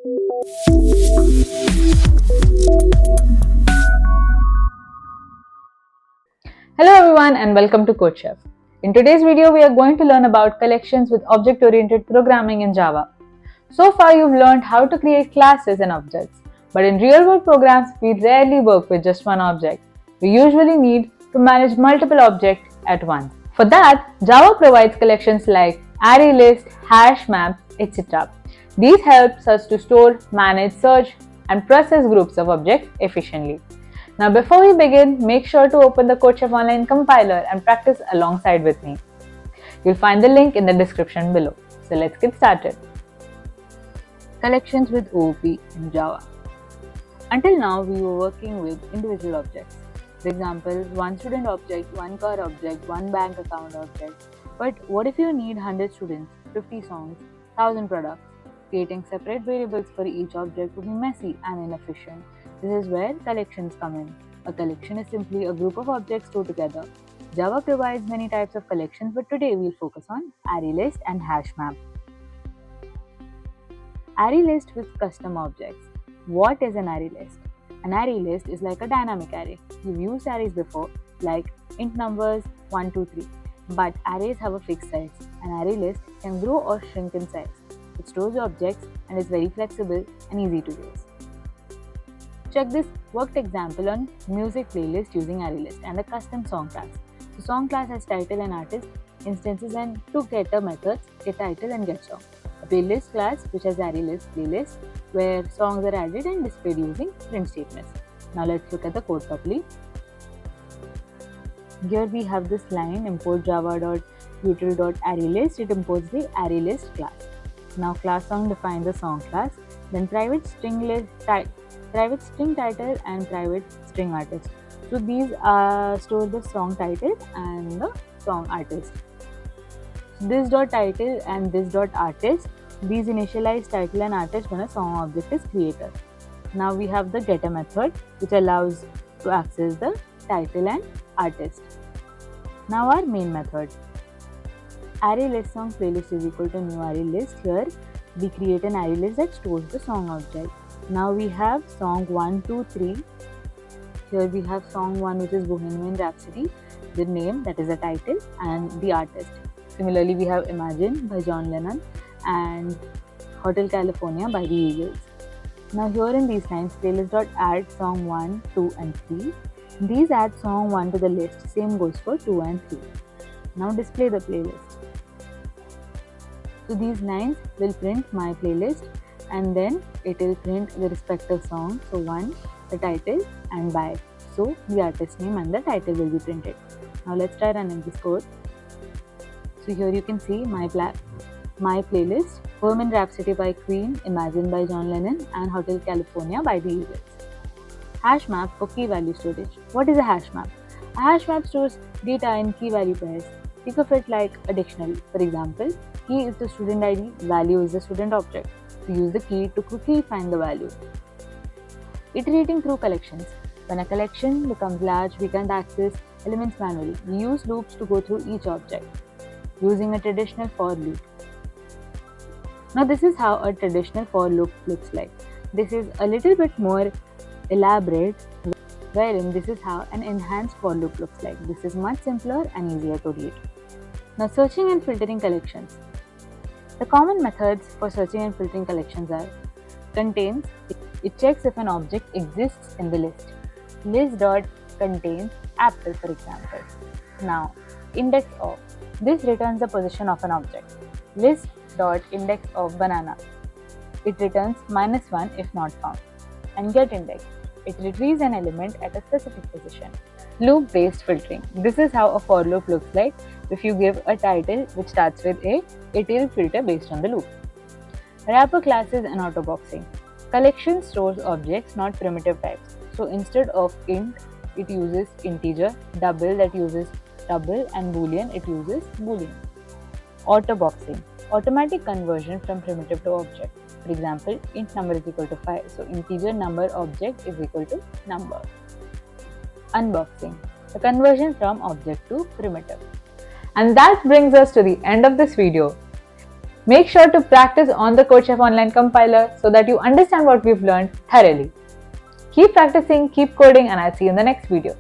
Hello everyone and welcome to CodeChef. In today's video, we are going to learn about collections with object-oriented programming in Java. So far, you've learned how to create classes and objects, but in real-world programs, we rarely work with just one object. We usually need to manage multiple objects at once. For that, Java provides collections like ArrayList, HashMap, etc. These help us to store, manage, search, and process groups of objects efficiently. Now before we begin, make sure to open the CodeChef Online compiler and practice alongside with me. You'll find the link in the description below. So let's get started. Collections with OOP in Java. Until now, we were working with individual objects. For example, one student object, one car object, one bank account object. But what if you need 100 students, 50 songs, 1000 products? Creating separate variables for each object would be messy and inefficient. This is where collections come in. A collection is simply a group of objects stored together. Java provides many types of collections, but today we'll focus on ArrayList and HashMap. ArrayList with custom objects. What is an ArrayList? An ArrayList is like a dynamic array. You've used arrays before, like int numbers 1, 2, 3. But arrays have a fixed size. An ArrayList can grow or shrink in size. It stores objects and is very flexible and easy to use. Check this worked example on music playlist using ArrayList and a custom song class. The song class has title and artist, instances and two getter methods, getTitle and getSong. A playlist class which has ArrayList playlist where songs are added and displayed using print statements. Now let's look at the code properly. Here we have this line import java.util.arraylist. It imports the ArrayList class. Now class song defines the song class, then private string title and private string artist. So these store the song title and the song artist. This dot title and this dot artist, these initialize title and artist when a song object is created. Now we have the getter method which allows to access the title and artist. Now our main method. ArrayList song playlist is equal to new ArrayList. Here we create an ArrayList that stores the song object. Now we have song 1, 2, 3. Here we have song 1 which is Bohemian Rhapsody, the name that is the title and the artist. Similarly we have Imagine by John Lennon and Hotel California by the Eagles. Now here in these lines playlist.add song 1, 2 and 3. These add song 1 to the list, same goes for 2 and 3. Now display the playlist. So these lines will print my playlist and then it will print the respective song. So 1, the title and by. So the artist name and the title will be printed. Now let's try running this code. So here you can see my playlist, Bohemian Rhapsody by Queen, Imagine by John Lennon and Hotel California by the Eagles. HashMap for key value storage. What is a HashMap? A HashMap stores data in key value pairs. Think of it like a dictionary. For example, key is the student ID, value is the student object. We use the key to quickly find the value. Iterating through collections. When a collection becomes large, we can't access elements manually. We use loops to go through each object using a traditional for loop. Now this is how a traditional for loop looks like. This is a little bit more elaborate, wherein this is how an enhanced for loop looks like. This is much simpler and easier to read. Now searching and filtering collections. The common methods for searching and filtering collections are contains, it checks if an object exists in the list. List.contains apple for example. Now index of, this returns the position of an object. List.index of banana, it returns -1 if not found. And getIndex, it retrieves an element at a specific position. Loop-based filtering. This is how a for loop looks like. If you give a title which starts with A, it will filter based on the loop. Wrapper classes and autoboxing. Collection stores objects, not primitive types. So instead of int, it uses integer, double that uses double, and boolean, it uses boolean. Autoboxing. Automatic conversion from primitive to object. For example, int number is equal to 5. So integer number object is equal to number. Unboxing. The conversion from object to primitive. And that brings us to the end of this video. Make sure to practice on the CodeChef online compiler so that you understand what we've learned thoroughly. Keep practicing, keep coding, and I'll see you in the next video.